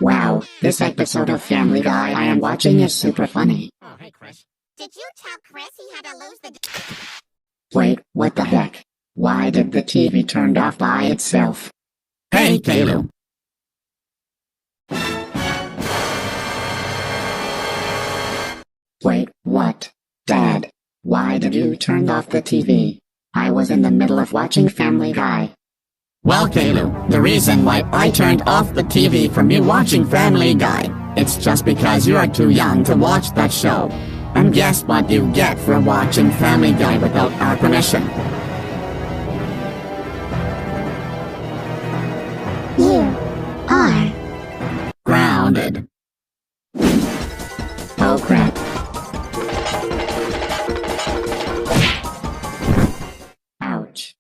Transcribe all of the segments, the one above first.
Wow, this episode of Family Guy I am watching is super funny. Oh, hey, Chris. Did you tell Chris he had to lose the... Wait, what the heck? Why did the TV turn off by itself? Hey, Caillou. Wait, what? Dad, why did you turn off the TV? I was in the middle of watching Family Guy. Well, Caillou, the reason why I turned off the TV from you watching Family Guy, it's just because you are too young to watch that show. And guess what you get for watching Family Guy without our permission? You are Grounded. Oh crap. Ouch.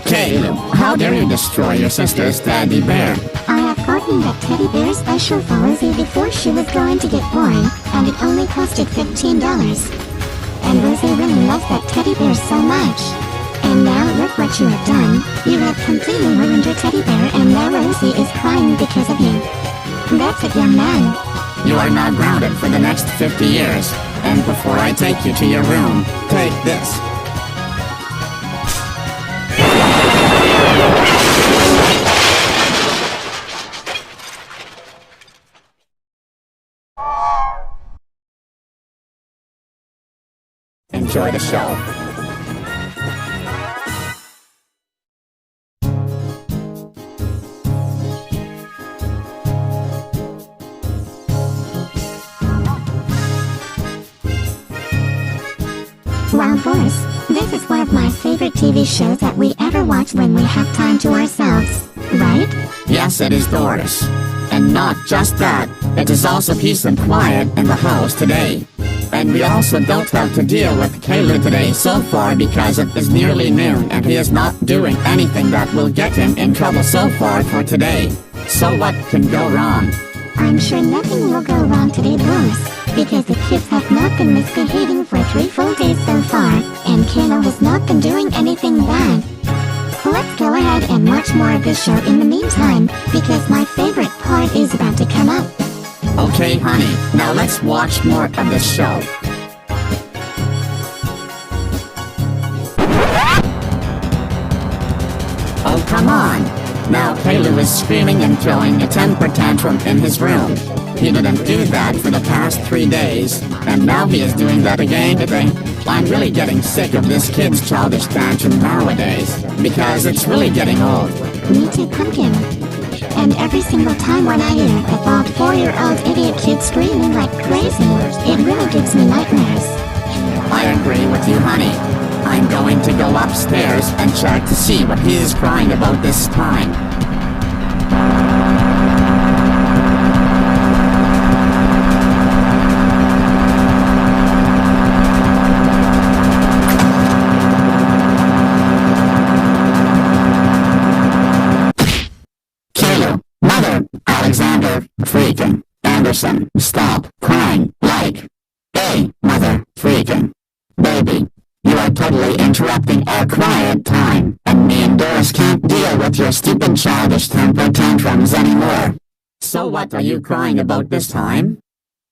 Caillou, how dare you destroy your sister's teddy bear? I have gotten that teddy bear special for Rosie before she was going to get born, and it only costed $15. And Rosie really loves that teddy bear so much. And now look what you have done. You have completely ruined your teddy bear, and now Rosie is crying because of you. That's it, young man. You are now grounded for the next 50 years. And before I take you to your room, take this. Enjoy the show. Wow, Boris, this is one of my favorite TV shows that we ever watch when we have time to ourselves, right? Yes, it is Doris. And not just that, it is also peace and quiet in the house today. And we also don't have to deal with Caillou today so far because it is nearly noon and he is not doing anything that will get him in trouble so far for today. So what can go wrong? I'm sure nothing will go wrong today, Boris, because the kids have not been misbehaving for 3 full days so far, and Caillou has not been doing anything bad. Let's go ahead and watch more of this show in the meantime, because my favorite part is about to come up. Okay, honey, now let's watch more of this show. Oh, come on. Now Caillou is screaming and throwing a temper tantrum in his room. He didn't do that for the past 3 days, and now he is doing that again today. I'm really getting sick of this kid's childish tantrum nowadays, because it's really getting old. Me too, Pumpkin. And every single time when I hear about 4-year-old idiot kids screaming like crazy, it really gives me nightmares. I agree with you, honey. I'm going to go upstairs and check to see what he is crying about this time. Caillou, Mother, Alexander, freaking Anderson, stop crying like, hey, Mother, freaking baby. You are totally interrupting our quiet time, and me and Doris can't deal with your stupid childish temper tantrums anymore. So what are you crying about this time?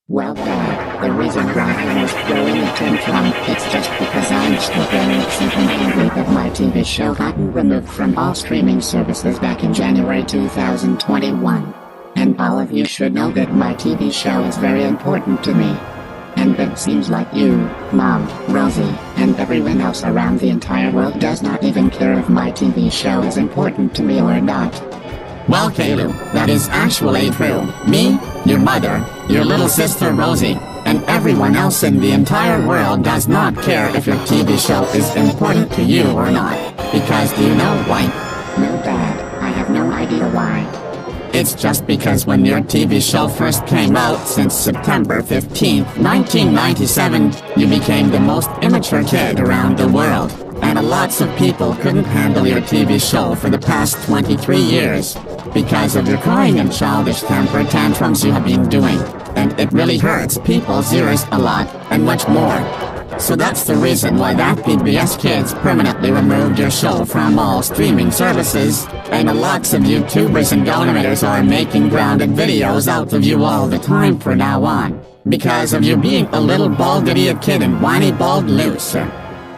Well, Dad, the reason why I was throwing a tantrum, it's just because I'm still very upset and angry that my TV show got removed from all streaming services back in January 2021. And all of you should know that my TV show is very important to me. And it seems like you, Mom, Rosie, and everyone else around the entire world does not even care if my TV show is important to me or not. Well, Caillou, that is actually true. Me, your mother, your little sister Rosie, and everyone else in the entire world does not care if your TV show is important to you or not. Because do you know why? No, Dad, I have no idea why. It's just because when your TV show first came out since September 15, 1997, you became the most immature kid around the world. And lots of people couldn't handle your TV show for the past 23 years. Because of your crying and childish temper tantrums you have been doing. And it really hurts people's ears a lot, and much more. So that's the reason why that PBS Kids permanently removed your show from all streaming services, and lots of YouTubers and animators are making grounded videos out of you all the time from now on. Because of you being a little bald idiot kid and whiny bald loser.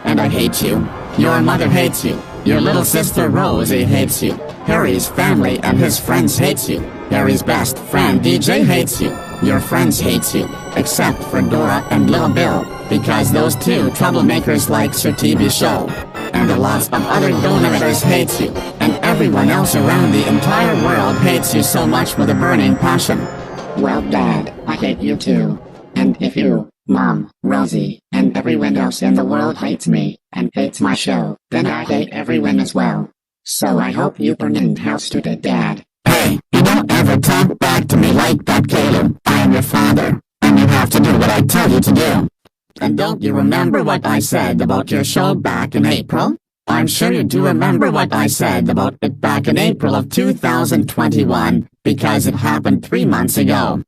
And I hate you. Your mother hates you. Your little sister Rosie hates you. Harry's family and his friends hates you. Harry's best friend DJ hates you. Your friends hates you, except for Dora and Little Bill, because those two troublemakers likes your TV show. And lots of other donators hates you, and everyone else around the entire world hates you so much with a burning passion. Well, Dad, I hate you too. And if you, Mom, Rosie, and everyone else in the world hates me, and hates my show, then I hate everyone as well. So I hope you burn in hell, stupid Dad. Hey, you don't ever talk back to me like that, Caillou. I am your father, and you have to do what I tell you to do. And don't you remember what I said about your show back in April? I'm sure you do remember what I said about it back in April of 2021, because it happened 3 months ago.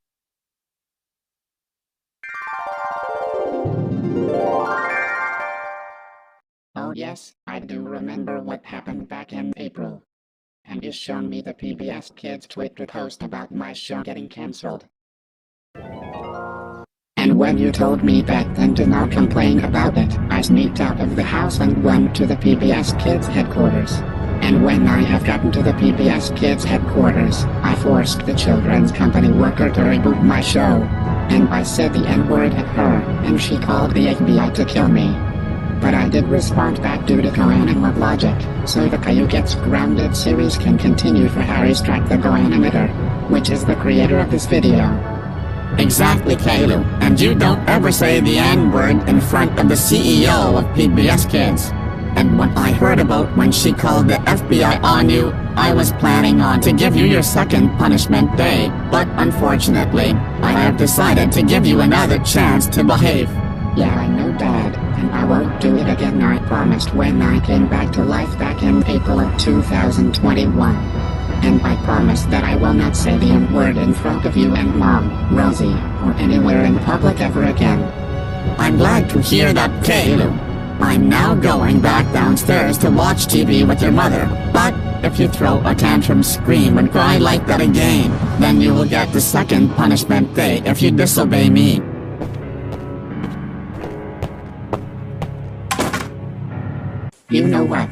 Oh yes, I do remember what happened back in April. And you shown me the PBS Kids Twitter post about my show getting cancelled. And when you told me back then to not complain about it, I sneaked out of the house and went to the PBS Kids headquarters. And when I have gotten to the PBS Kids headquarters, I forced the children's company worker to reboot my show. And I said the N-word at her, and she called the FBI to kill me. But I did respond back due to co-animal logic, so the Caillou Gets Grounded series can continue for Harry Strike the Go-Animator, which is the creator of this video. Exactly, Caillou, and you don't ever say the N-word in front of the CEO of PBS Kids. And when I heard about when she called the FBI on you, I was planning on to give you your second punishment day, but unfortunately, I have decided to give you another chance to behave. Yeah, I know, Dad, and I won't do it again, I promised when I came back to life back in April of 2021. And I promise that I will not say the N-word in front of you and Mom, Rosie, or anywhere in public ever again. I'm glad to hear that, Caillou. I'm now going back downstairs to watch TV with your mother, but if you throw a tantrum, scream, and cry like that again, then you will get the second punishment day if you disobey me. You know what?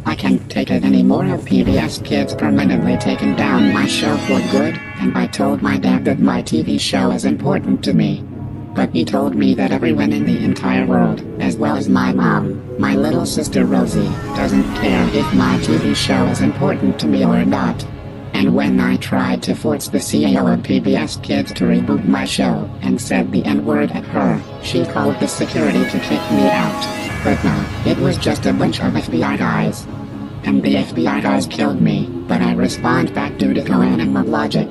I can't take it anymore of PBS Kids permanently taking down my show for good, and I told my dad that my TV show is important to me. But he told me that everyone in the entire world, as well as my mom, my little sister Rosie, doesn't care if my TV show is important to me or not. And when I tried to force the CEO of PBS Kids to reboot my show, and said the N-word at her, she called the security to kick me out. But no, it was just a bunch of FBI guys. And the FBI guys killed me, but I respond back due to co-animal logic.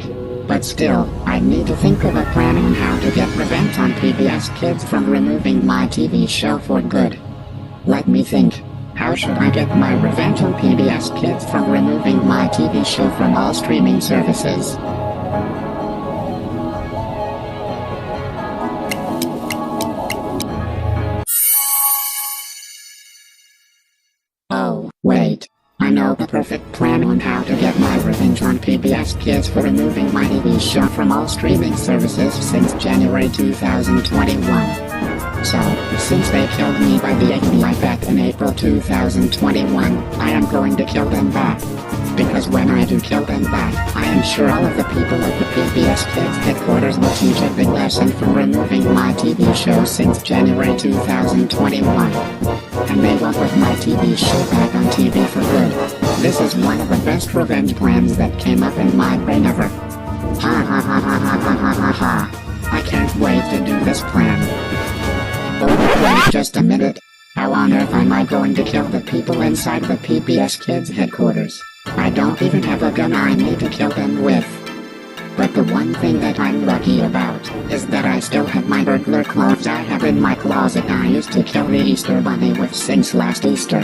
But still, I need to think of a plan on how to get revenge on PBS Kids from removing my TV show for good. Let me think. How should I get my revenge on PBS Kids from removing my TV show from all streaming services? Oh, wait. I know the perfect plan on how to get my revenge on PBS Kids for removing my TV show from all streaming services since January 2021. So, since they killed me by the FBI back in April 2021, I am going to kill them back. Because when I do kill them back, I am sure all of the people at the PBS Kids headquarters will teach a big lesson from removing my TV show since January 2021. And they will put my TV show back on TV for good. This is one of the best revenge plans that came up in my brain ever. Ha ha ha ha ha ha ha ha ha. I can't wait to do this plan. Oh, wait just a minute. How on earth am I going to kill the people inside the PBS Kids headquarters? I don't even have a gun I need to kill them with. But the one thing that I'm lucky about is that I still have my burglar clothes I have in my closet I used to kill the Easter Bunny with since last Easter.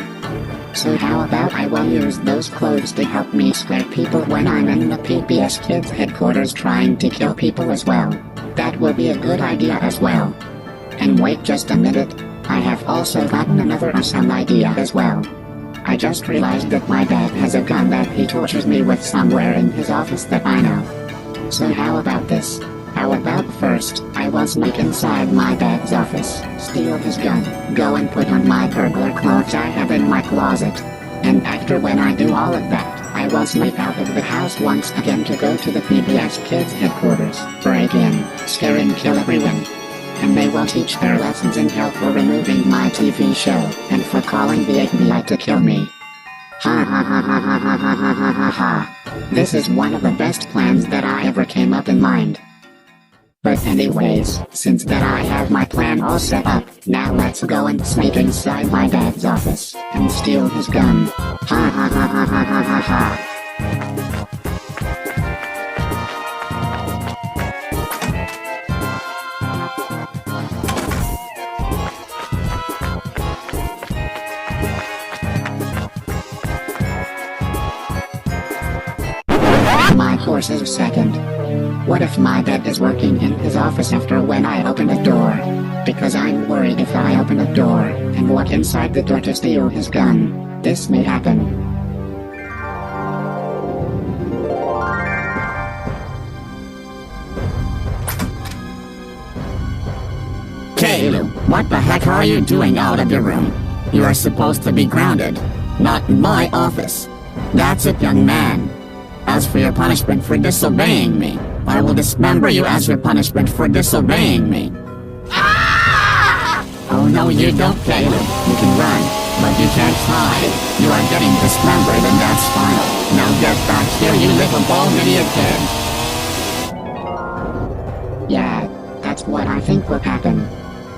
So how about I will use those clothes to help me scare people when I'm in the PBS Kids headquarters trying to kill people as well. That will be a good idea as well. And wait just a minute, I have also gotten another awesome idea as well. I just realized that my dad has a gun that he tortures me with somewhere in his office that I know. So how about this? How about first, I will sneak inside my dad's office, steal his gun, go and put on my burglar clothes I have in my closet. And after when I do all of that, I will sneak out of the house once again to go to the PBS Kids headquarters, break in, scare and kill everyone. And they will teach their lessons in hell for removing my TV show, and for calling the FBI to kill me. Ha ha ha ha ha ha ha ha ha ha ha. This is one of the best plans that I ever came up in mind. But anyways, since that I have my plan all set up, now let's go and sneak inside my dad's office, and steal his gun. Ha ha ha ha ha ha ha ha. My horse's second. What if my dad is working in his office after when I open a door? Because I'm worried if I open a door and walk inside the door to steal his gun, this may happen. Caillou, what the heck are you doing out of your room? You are supposed to be grounded, not in my office. That's it, young man. As for your punishment for disobeying me, I will dismember you as your punishment for disobeying me. Ah! Oh no, you don't, Caillou. You can run, but you can't hide. You are getting dismembered and that's final. Now get back here, you little bald idiot kid. Yeah, that's what I think will happen.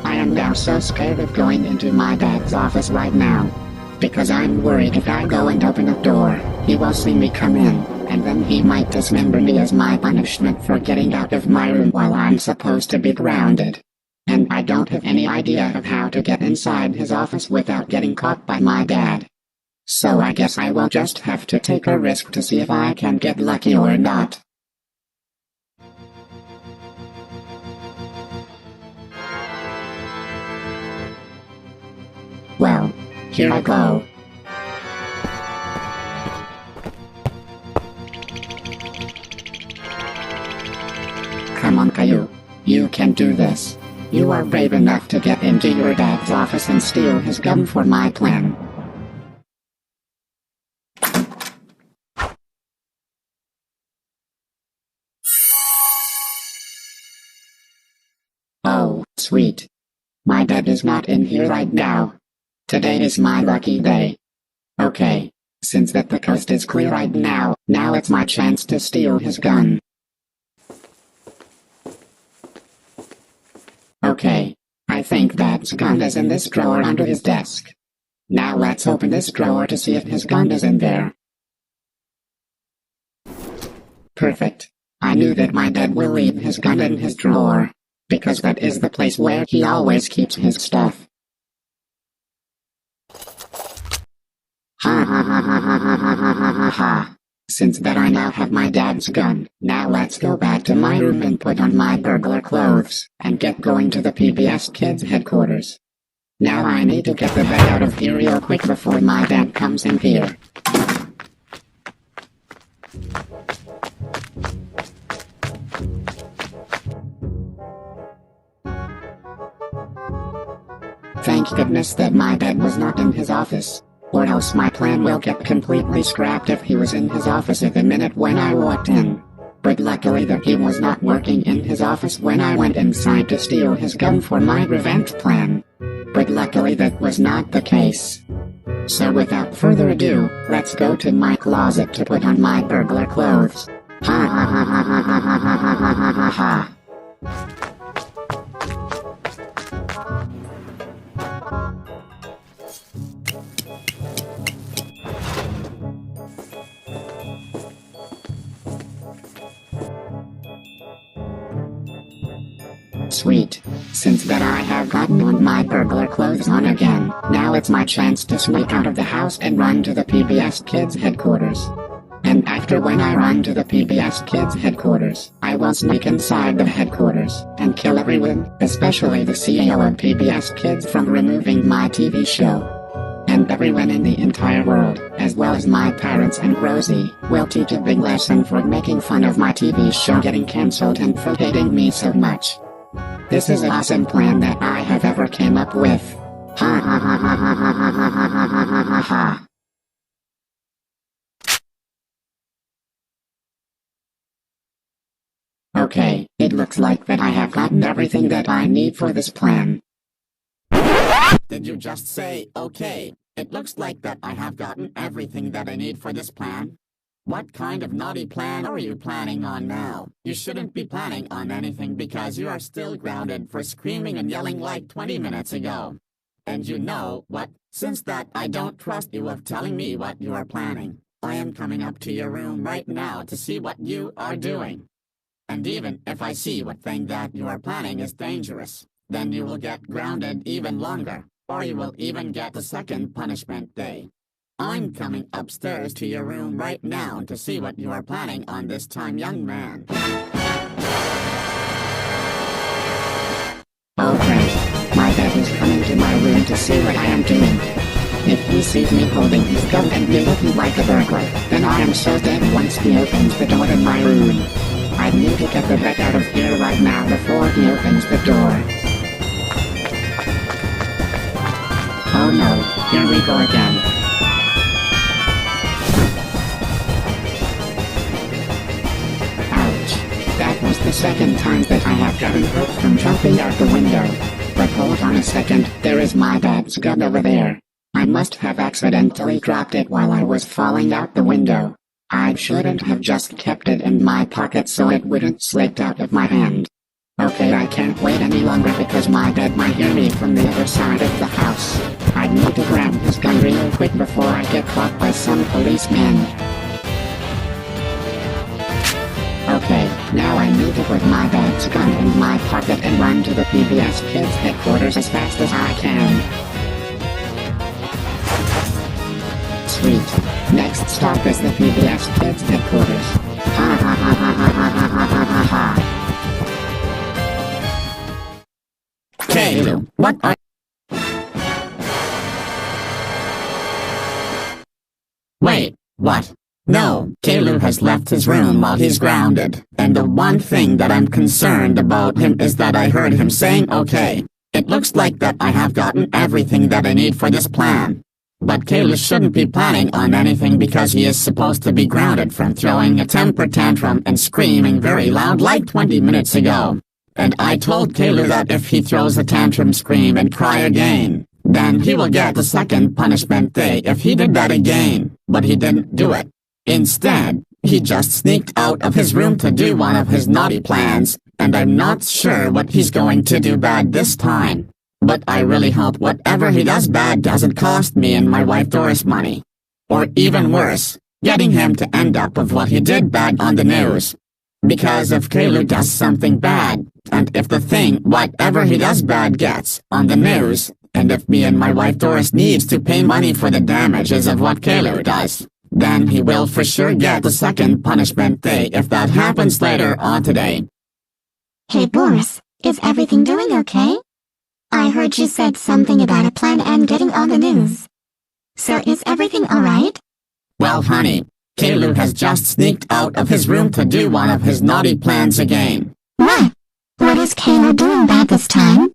I am now so scared of going into my dad's office right now. Because I'm worried if I go and open a door, he will see me come in, and then he might dismember me as my punishment for getting out of my room while I'm supposed to be grounded. And I don't have any idea of how to get inside his office without getting caught by my dad. So I guess I will just have to take a risk to see if I can get lucky or not. Well, here I go. Come on, Caillou. You can do this. You are brave enough to get into your dad's office and steal his gun for my plan. Oh, sweet. My dad is not in here right now. Today is my lucky day. Okay, since that the coast is clear right now it's my chance to steal his gun. Okay, I think Dad's gun is in this drawer under his desk. Now let's open this drawer to see if his gun is in there. Perfect. I knew that my dad will leave his gun in his drawer, because that is the place where he always keeps his stuff. Ha ha ha ha ha ha ha ha ha ha ha. Since that I now have my dad's gun, now let's go back to my room and put on my burglar clothes, and get going to the PBS Kids headquarters. Now I need to get the bed out of here real quick before my dad comes in here. Thank goodness that my dad was not in his office. or else my plan will get completely scrapped if he was in his office at the minute when I walked in. But luckily that he was not working in his office when I went inside to steal his gun for my revenge plan. But luckily that was not the case. So without further ado, let's go to my closet to put on my burglar clothes. Ha ha ha ha ha ha ha ha ha ha ha ha. Sweet. Since that I have gotten on my burglar clothes on again, now it's my chance to sneak out of the house and run to the PBS Kids headquarters. And after when I run to the PBS Kids headquarters, I will sneak inside the headquarters and kill everyone, especially the CEO of PBS Kids, from removing my TV show. And everyone in the entire world, as well as my parents and Rosie, will teach a big lesson for making fun of my TV show getting cancelled and for hating me so much. This is an awesome plan that I have ever came up with. Ha ha ha ha ha ha ha ha ha ha ha ha ha. Okay, it looks like that I have gotten everything that I need for this plan. Did you just say, okay? It looks like that I have gotten everything that I need for this plan. What kind of naughty plan are you planning on now? You shouldn't be planning on anything because you are still grounded for screaming and yelling like 20 minutes ago. And you know what? Since that I don't trust you of telling me what you are planning, I am coming up to your room right now to see what you are doing. And even if I see what thing that you are planning is dangerous, then you will get grounded even longer, or you will even get a second punishment day. I'm coming upstairs to your room right now to see what you are planning on this time, young man. Oh great, my dad is coming to my room to see what I am doing. If he sees me holding his gun and me looking like a burglar, then I am so dead once he opens the door in my room. I need to get the heck out of here right now before he opens the door. Oh no, here we go again. That was the second time that I have gotten hurt from jumping out the window. But hold on a second, there is my dad's gun over there. I must have accidentally dropped it while I was falling out the window. I shouldn't have just kept it in my pocket so it wouldn't slip out of my hand. Okay, I can't wait any longer because my dad might hear me from the other side of the house. I need to grab his gun real quick before I get caught by some policemen. Okay, now I need to put my dad's gun in my pocket and run to the PBS Kids headquarters as fast as I can. Sweet. Next stop is the PBS Kids headquarters. Ha ha ha ha ha ha ha ha ha ha. Caillou, what are... Wait, what? No, Caillou has left his room while he's grounded, and the one thing that I'm concerned about him is that I heard him saying okay. It looks like that I have gotten everything that I need for this plan. But Caillou shouldn't be planning on anything because he is supposed to be grounded from throwing a temper tantrum and screaming very loud like 20 minutes ago. And I told Caillou that if he throws a tantrum, scream and cry again, then he will get the second punishment day if he did that again, but he didn't do it. Instead, he just sneaked out of his room to do one of his naughty plans, and I'm not sure what he's going to do bad this time. But I really hope whatever he does bad doesn't cost me and my wife Doris money. Or even worse, getting him to end up with what he did bad on the news. Because if Caillou does something bad, and if the thing whatever he does bad gets on the news, and if me and my wife Doris needs to pay money for the damages of what Caillou does, then he will for sure get the second punishment day if that happens later on today. Hey Boris, is everything doing okay? I heard you said something about a plan and getting on the news. So is everything alright? Well honey, Caillou has just sneaked out of his room to do one of his naughty plans again. What? What is Caillou doing bad this time?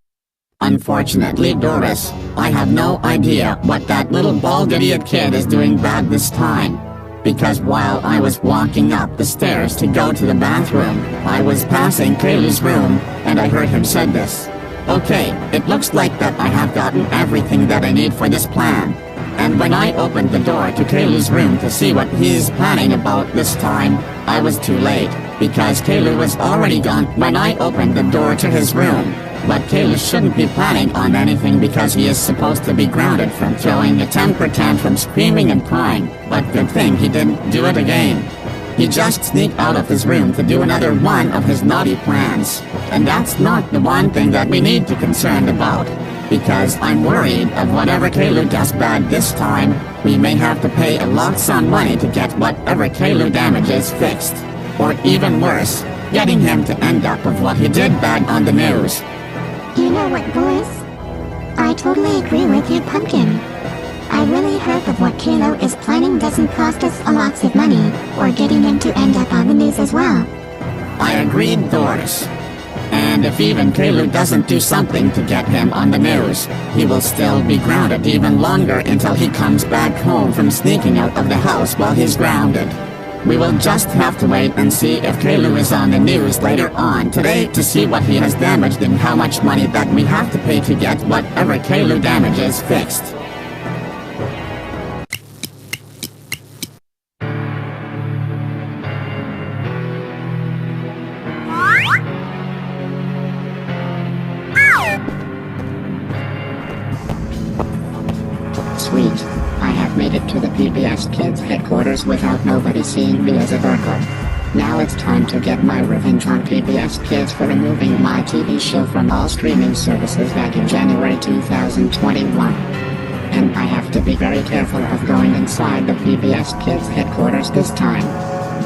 Unfortunately, Doris, I have no idea what that little bald idiot kid is doing bad this time. Because while I was walking up the stairs to go to the bathroom, I was passing Caillou's room, and I heard him say this. Okay, it looks like that I have gotten everything that I need for this plan. And when I opened the door to Caillou's room to see what he's planning about this time, I was too late, because Caillou was already gone when I opened the door to his room. But Caillou shouldn't be planning on anything because he is supposed to be grounded from throwing a temper tantrum, screaming and crying, but good thing he didn't do it again. He just sneaked out of his room to do another one of his naughty plans. And that's not the one thing that we need to concern about. Because I'm worried of whatever Caillou does bad this time, we may have to pay a lot of money to get whatever Caillou damages fixed. Or even worse, getting him to end up with what he did bad on the news. You know what, boys? I totally agree with you, Pumpkin. I really hope that what Caillou is planning doesn't cost us a lot of money, or getting him to end up on the news as well. I agreed, Doris. And if even Caillou doesn't do something to get him on the news, he will still be grounded even longer until he comes back home from sneaking out of the house while he's grounded. We will just have to wait and see if Caillou is on the news later on today to see what he has damaged and how much money that we have to pay to get whatever Caillou damages fixed. Sweet. I have made it to the PBS Kids headquarters without nobody seeing me as a burglar. Now it's time to get my revenge on PBS Kids for removing my TV show from all streaming services back in January 2021. And I have to be very careful of going inside the PBS Kids headquarters this time.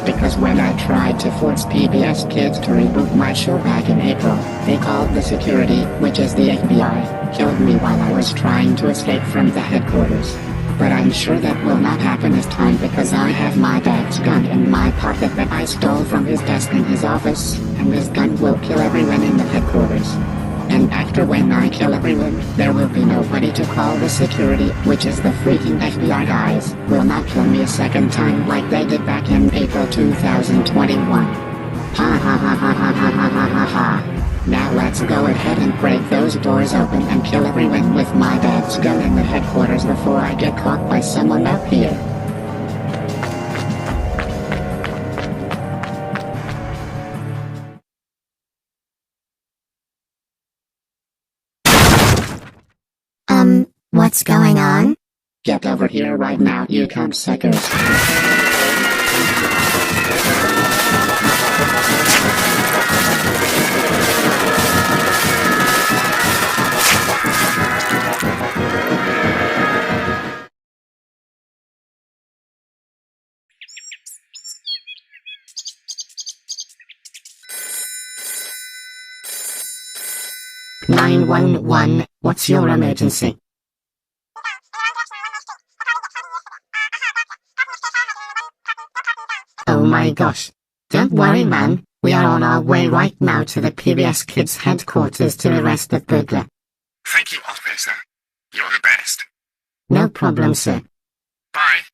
Because when I tried to force PBS Kids to reboot my show back in April, they called the security, which is the FBI, killed me while I was trying to escape from the headquarters. But I'm sure that will not happen this time because I have my dad's gun in my pocket that I stole from his desk in his office, and this gun will kill everyone in the headquarters. And after when I kill everyone, there will be nobody to call the security, which is the freaking FBI guys, will not kill me a second time like they did back in April 2021. Ha ha ha ha ha ha ha ha ha ha. Now let's go ahead and break those doors open and kill everyone with my dad's gun in the headquarters before I get caught by someone up here. What's going on? Get over here right now, you cocksuckers. "911, what's your emergency?" Oh my gosh. Don't worry, man. We are on our way right now to the PBS Kids headquarters to arrest the burglar. Thank you, officer. You're the best. No problem, sir. Bye.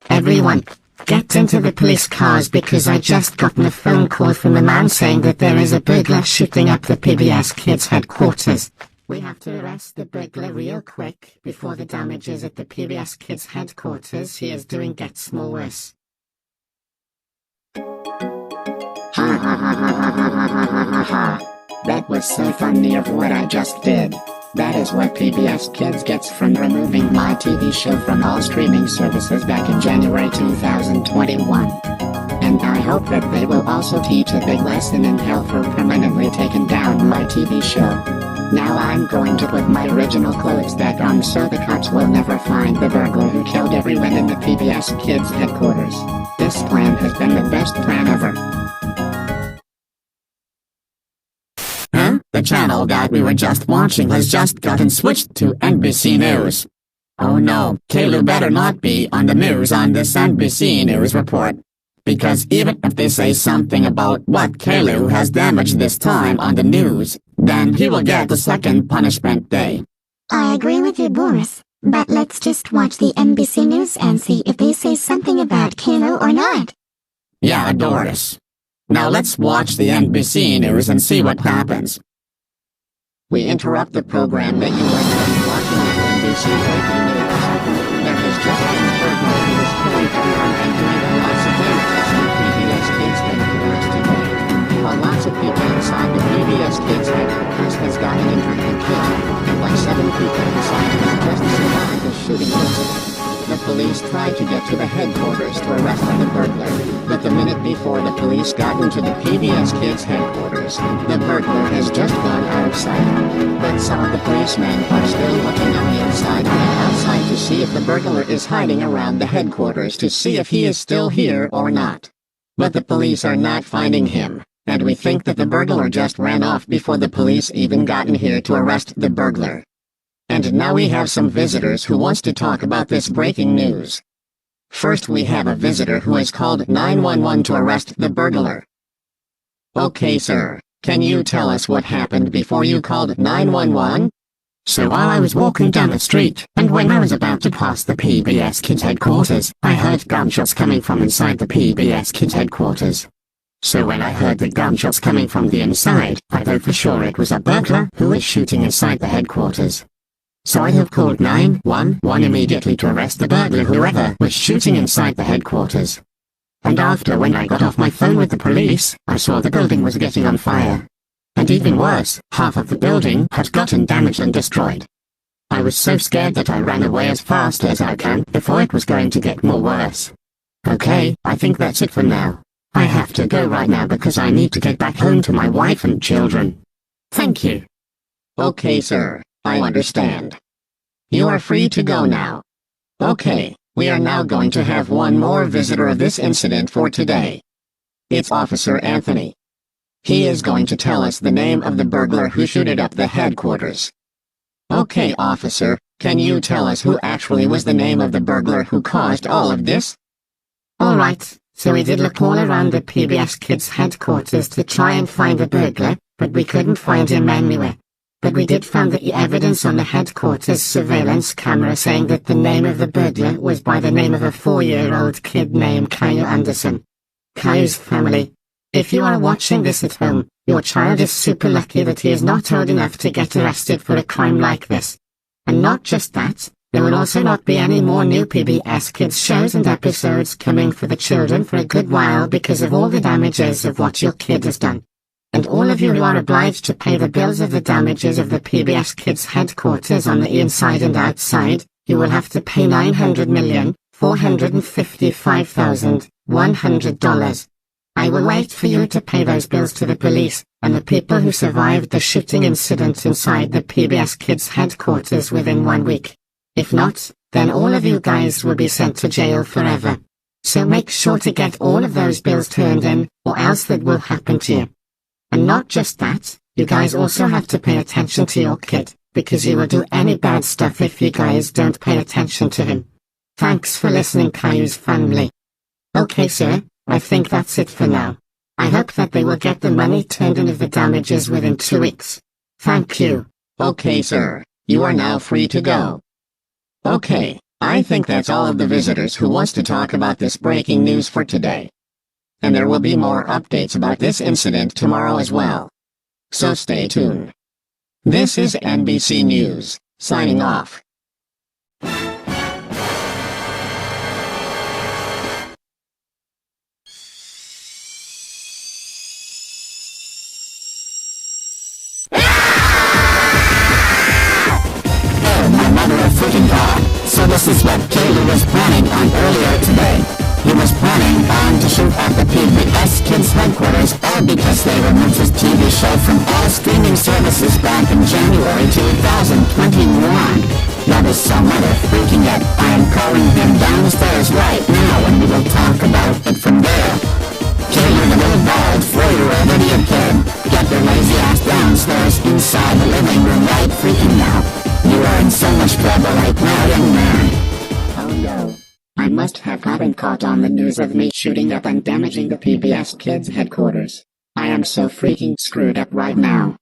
Everyone, get into the police cars because I just gotten a phone call from a man saying that there is a burglar shooting up the PBS Kids headquarters. We have to arrest the burglar real quick before the damages at the PBS Kids headquarters he is doing gets more worse. Ha ha ha ha ha ha ha ha ha ha. That was so funny of what I just did. That is what PBS Kids gets from removing my TV show from all streaming services back in January 2021. And I hope that they will also teach a big lesson in hell for permanently taking down my TV show. Now I'm going to put my original clothes back on so the cops will never find the burglar who killed everyone in the PBS Kids headquarters. This plan has been the best plan ever. Huh? The channel that we were just watching has just gotten switched to NBC News. Oh no, Caillou better not be on the news on this NBC News report. Because even if they say something about what Caillou has damaged this time on the news, then he will get the second punishment day. I agree with you, Boris. But let's just watch the NBC News and see if they say something about Caillou or not. Yeah, Doris. Now let's watch the NBC News and see what happens. We interrupt the program that you are currently watching at NBC Breaking News. There has just been a burglar who is killing everyone and doing lots of damages in PBS Kids headquarters today. While lots of people inside the PBS Kids headquarters has gotten injured and killed, and like 7 people inside has just survived the shooting incident. The police tried to get to the headquarters to arrest the burglar, but the minute before the police got into the PBS Kids headquarters, the burglar has just gone out of sight. But some of the policemen are still looking on the inside and outside to see if the burglar is hiding around the headquarters to see if he is still here or not. But the police are not finding him, and we think that the burglar just ran off before the police even gotten here to arrest the burglar. And now we have some visitors who wants to talk about this breaking news. First we have a visitor who has called 911 to arrest the burglar. Okay, sir, can you tell us what happened before you called 911? So while I was walking down the street, and when I was about to pass the PBS Kids headquarters, I heard gunshots coming from inside the PBS Kids headquarters. So when I heard the gunshots coming from the inside, I thought for sure it was a burglar who was shooting inside the headquarters. So I have called 911 immediately to arrest the burglar whoever was shooting inside the headquarters. And after when I got off my phone with the police, I saw the building was getting on fire. And even worse, half of the building had gotten damaged and destroyed. I was so scared that I ran away as fast as I can before it was going to get more worse. Okay, I think that's it for now. I have to go right now because I need to get back home to my wife and children. Thank you. Okay, sir, I understand. You are free to go now. Okay, we are now going to have one more visitor of this incident for today. It's Officer Anthony. He is going to tell us the name of the burglar who shooted up the headquarters. Okay, officer, can you tell us who actually was the name of the burglar who caused all of this? Alright, so we did look all around the PBS Kids headquarters to try and find the burglar, but we couldn't find him anywhere. But we did find the evidence on the headquarters surveillance camera saying that the name of the burglar was by the name of a 4-year-old kid named Caillou Anderson. Caillou's family. If you are watching this at home, your child is super lucky that he is not old enough to get arrested for a crime like this. And not just that, there will also not be any more new PBS Kids shows and episodes coming for the children for a good while because of all the damages of what your kid has done. And all of you who are obliged to pay the bills of the damages of the PBS Kids headquarters on the inside and outside, you will have to pay $900,455,100. I will wait for you to pay those bills to the police and the people who survived the shooting incident inside the PBS Kids headquarters within 1 week. If not, then all of you guys will be sent to jail forever. So make sure to get all of those bills turned in, or else that will happen to you. And not just that, you guys also have to pay attention to your kid, because he will do any bad stuff if you guys don't pay attention to him. Thanks for listening, Caillou's family. Okay, sir, I think that's it for now. I hope that they will get the money turned in of the damages within 2 weeks. Thank you. Okay, sir, you are now free to go. Okay, I think that's all of the visitors who wants to talk about this breaking news for today. And there will be more updates about this incident tomorrow as well. So stay tuned. This is NBC News, signing off. Freaking God. So this is what Caillou was planning on earlier today. He was planning on to shoot at the PBS Kids headquarters all because they removed his TV show from all streaming services back in January 2021. That is so mother freaking it. I am calling him downstairs right now and we will talk about it from there. Caillou, the little bald 4-year-old idiot kid, get your lazy ass downstairs inside the living room right freaking now. You are in so much trouble right now, young man. Oh no. I must have gotten caught on the news of me shooting up and damaging the PBS Kids headquarters. I am so freaking screwed up right now.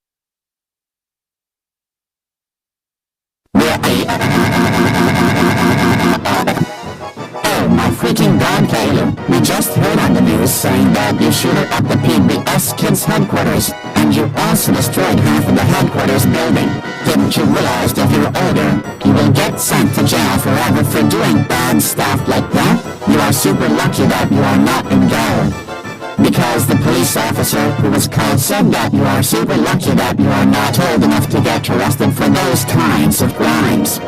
saying that you shoot up the PBS Kids headquarters, and you also destroyed half of the headquarters building. Didn't you realize if you're older, you will get sent to jail forever for doing bad stuff like that? You are super lucky that you are not in jail. Because the police officer who was called said that you are super lucky that you are not old enough to get arrested for those kinds of crimes.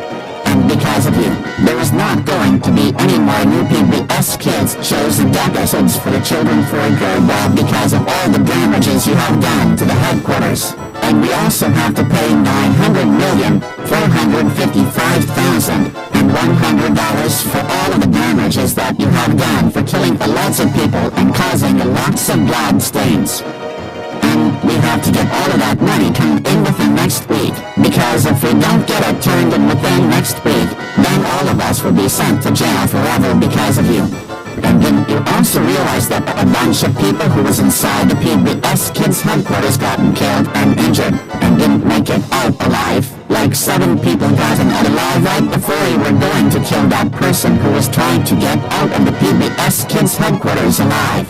And because of you, there is not going to be any more new PBS Kids shows and episodes for the children for a good while because of all the damages you have done to the headquarters. And we also have to pay $900,455,100 for all of the damages that you have done for killing lots of people and causing lots of blood stains. And we have to get all of that money turned in within next week, because if we don't get it turned in within next week, then all of us will be sent to jail forever because of you. And didn't you also realize that a bunch of people who was inside the PBS Kids headquarters gotten killed and injured, and didn't make it out alive? Like 7 people gotten out alive right before you were going to kill that person who was trying to get out of the PBS Kids headquarters alive.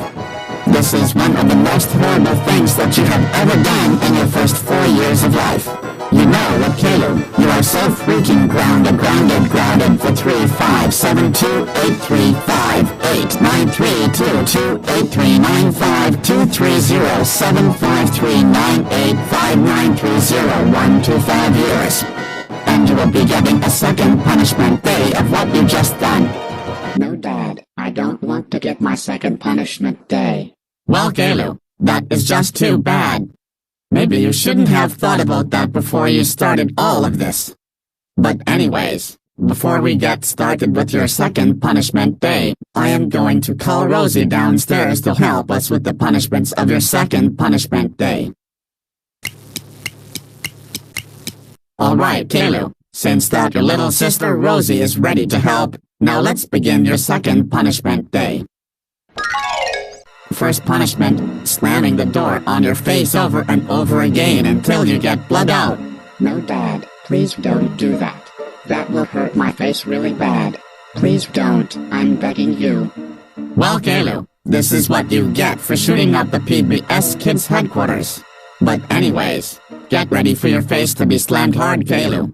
This is one of the most horrible things that you have ever done in your first 4 years of life. You know what, Caillou? You are so freaking grounded for 35728358932283953953930125125 years. And you will be getting a second punishment day of what you just done. No, Dad, I don't want to get my second punishment day. Well, Caillou, that is just too bad. Maybe you shouldn't have thought about that before you started all of this. But anyways, before we get started with your second punishment day, I am going to call Rosie downstairs to help us with the punishments of your second punishment day. Alright, Caillou, since that your little sister Rosie is ready to help, now let's begin your second punishment day. First punishment, slamming the door on your face over and over again until you get blood out. No, Dad, please don't do that. That will hurt my face really bad. Please don't, I'm begging you. Well, Caillou, this is what you get for shooting up the PBS Kids headquarters. But anyways, get ready for your face to be slammed hard, Caillou.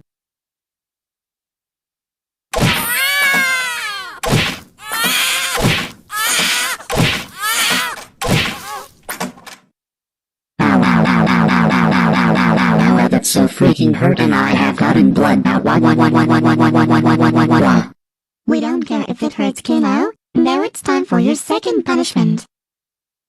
That's so freaking hurt and I have gotten blood now. We don't care if it hurts, Caillou. Now it's time for your second punishment.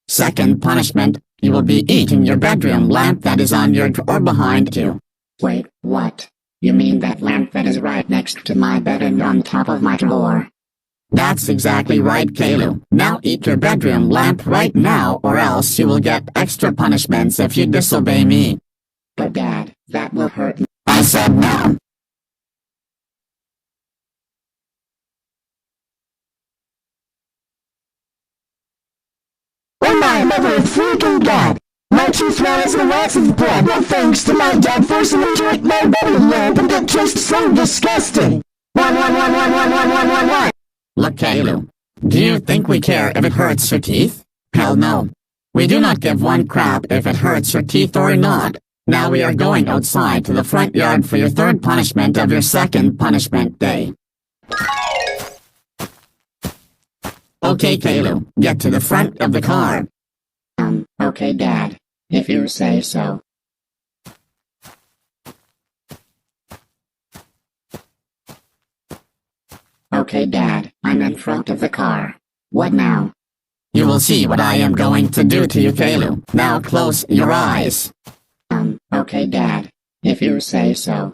Second punishment, you will be eating your bedroom lamp that is on your drawer behind you. Wait, what? You mean that lamp that is right next to my bed and on top of my drawer? That's exactly right, Caillou. Now eat your bedroom lamp right now, or else you will get extra punishments if you disobey me. But Dad, that will hurt me. I said no. Oh my mother freaking God! My tooth now is in lots of blood, no thanks to my dad forcing me to eat my bedroom lamp, and it tastes so disgusting! One. Look, Caillou, do you think we care if it hurts your teeth? Hell no. We do not give one crap if it hurts your teeth or not. Now we are going outside to the front yard for your third punishment of your second punishment day. Okay, Caillou, get to the front of the car. Okay, Dad, if you say so. Okay, Dad, I'm in front of the car. What now? You will see what I am going to do to you, Caillou. Now close your eyes. Okay, Dad, if you say so.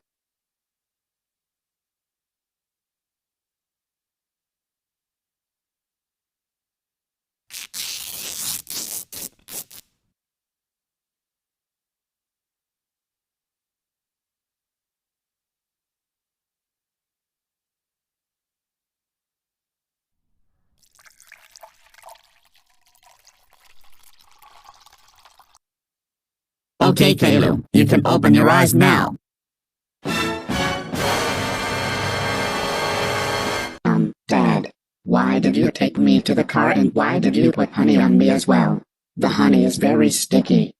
Okay, Caillou, you can open your eyes now. Dad, why did you take me to the car and why did you put honey on me as well? The honey is very sticky.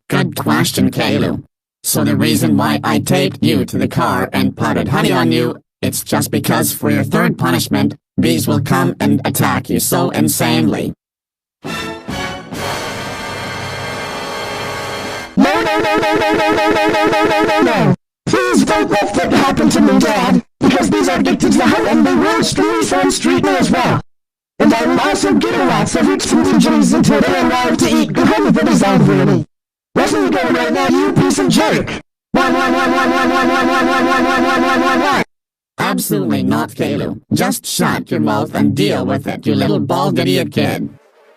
Good question, Caillou. So the reason why I taped you to the car and potted honey on you, it's just because for your third punishment, bees will come and attack you so insanely. No. Please don't let that happen to me, Dad, because these are addicted to the honey and they will street on street me as well. And I will also get a lots of rich food injuries until they arrive to eat the honey that is out for me. Where's you going right now, you piece of jerk? One. Absolutely not, Caillou. Just shut your mouth and deal with it, you little bald idiot kid.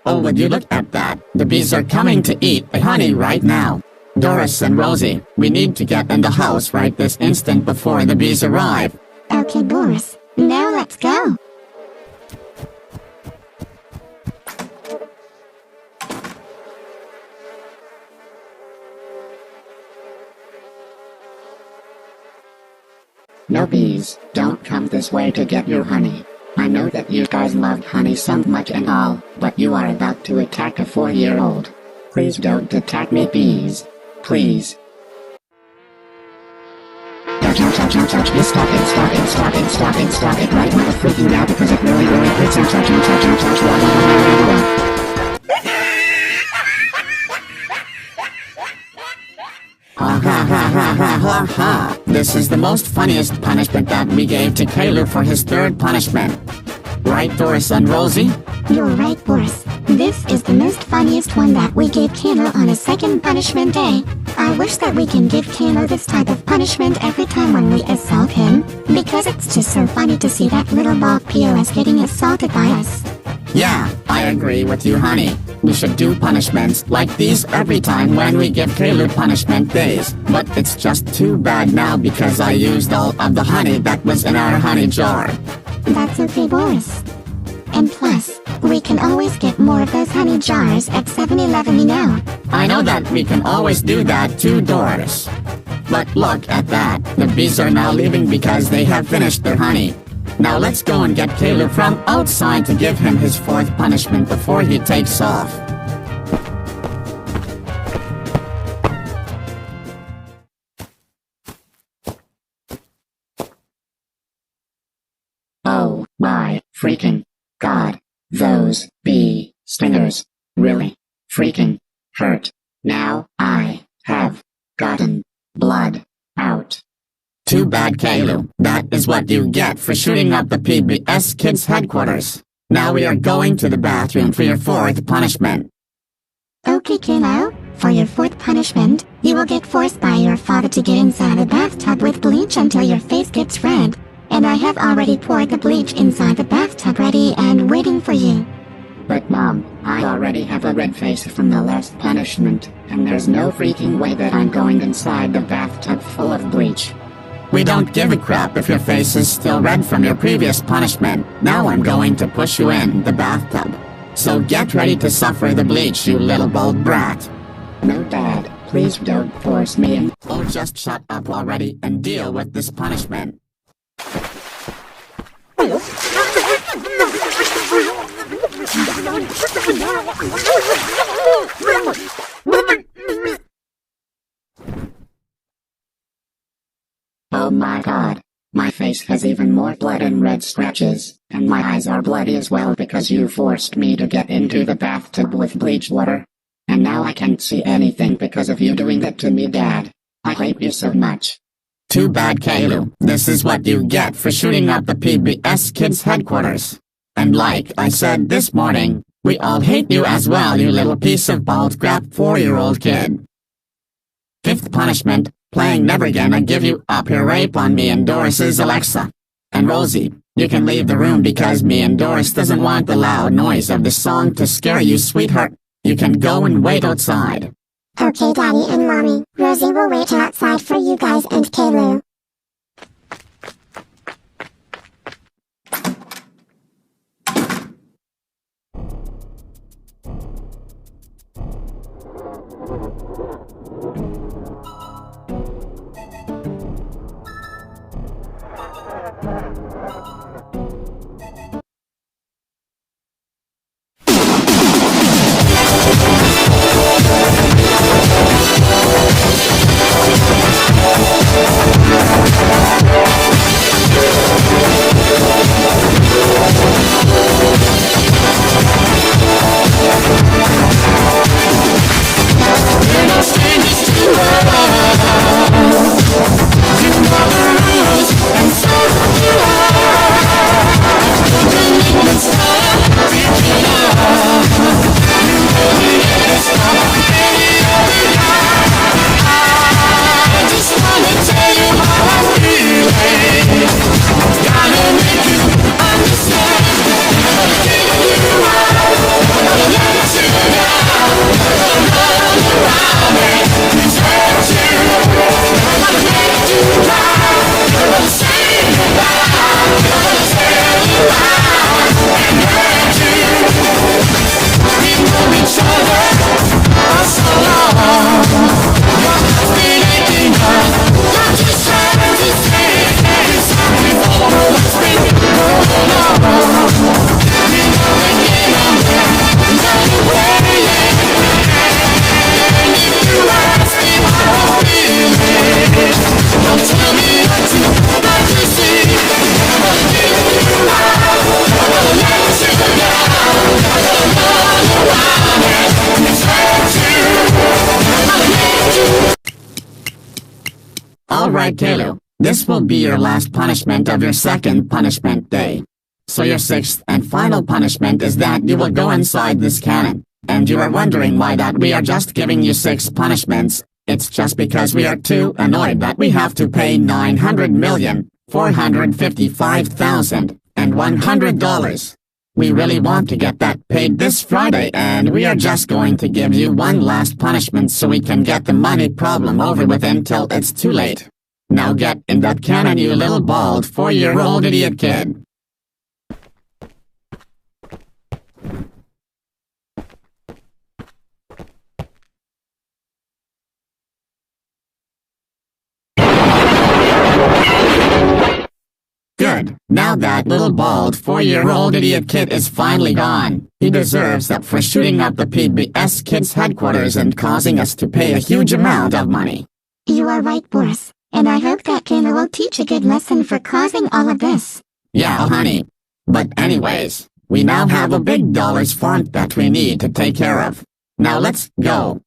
Oh, would you look at that? The bees are coming to eat the honey right now. Doris and Rosie, we need to get in the house right this instant before the bees arrive. Okay, Boris. Now let's go. No bees, don't come this way to get your honey. I know that you guys love honey so much and all, but you are about to attack a 4-year-old. Please don't attack me, bees. Please. Stop it right now, freaking out because it really hurts. Ha. This is the most funniest punishment that we gave to Caillou for his third punishment. Right, Doris and Rosie? You're right, Boris. This is the most funniest one that we gave Caillou on his second punishment day. I wish that we can give Caillou this type of punishment every time when we assault him, because it's just so funny to see that little bald POS getting assaulted by us. Yeah, I agree with you, honey. We should do punishments like these every time when we give Caillou punishment days. But it's just too bad now because I used all of the honey that was in our honey jar. That's okay, Boris. And plus, we can always get more of those honey jars at 7-Eleven, you know. I know that we can always do that too, Doris. But look at that. The bees are now leaving because they have finished their honey. Now let's go and get Caillou from outside to give him his fourth punishment before he takes off. Oh my freaking God. Those bee stingers really freaking hurt. Now I have gotten blood out. Too bad, Caillou. That is what you get for shooting up the PBS Kids headquarters. Now we are going to the bathroom for your fourth punishment. Okay, Caillou. For your fourth punishment, you will get forced by your father to get inside a bathtub with bleach until your face gets red. And I have already poured the bleach inside the bathtub ready and waiting for you. But Mom, I already have a red face from the last punishment, and there's no freaking way that I'm going inside the bathtub full of bleach. We don't give a crap if your face is still red from your previous punishment. Now I'm going to push you in the bathtub. So get ready to suffer the bleach, you little bald brat. No, Dad, please don't force me in. Oh, just shut up already and deal with this punishment. Oh my God. My face has even more blood and red scratches, and my eyes are bloody as well because you forced me to get into the bathtub with bleach water. And now I can't see anything because of you doing that to me, Dad. I hate you so much. Too bad, Caillou. This is what you get for shooting up the PBS Kids headquarters. And like I said this morning, we all hate you as well, you little piece of bald crap 4-year-old kid. Fifth punishment, playing Never Gonna Give You Up your rape on me and Doris's Alexa. And Rosie, you can leave the room because me and Doris doesn't want the loud noise of the song to scare you, sweetheart. You can go and wait outside. Okay, Daddy and Mommy. Rosie will wait outside for you guys and Caillou. Alright, Caillou, this will be your last punishment of your second punishment day. So your sixth and final punishment is that you will go inside this cannon. And you are wondering why that we are just giving you 6 punishments. It's just because we are too annoyed that we have to pay $900,455,100. We really want to get that paid this Friday, and we are just going to give you one last punishment so we can get the money problem over with until it's too late. Now get in that cannon, you little bald 4-year-old idiot kid. Good. Now that little bald 4-year-old idiot kid is finally gone. He deserves that for shooting up the PBS Kids headquarters and causing us to pay a huge amount of money. You are right, Boris, and I hope that Caillou will teach a good lesson for causing all of this. Yeah, honey. But anyways, we now have a big dollars font that we need to take care of. Now let's go.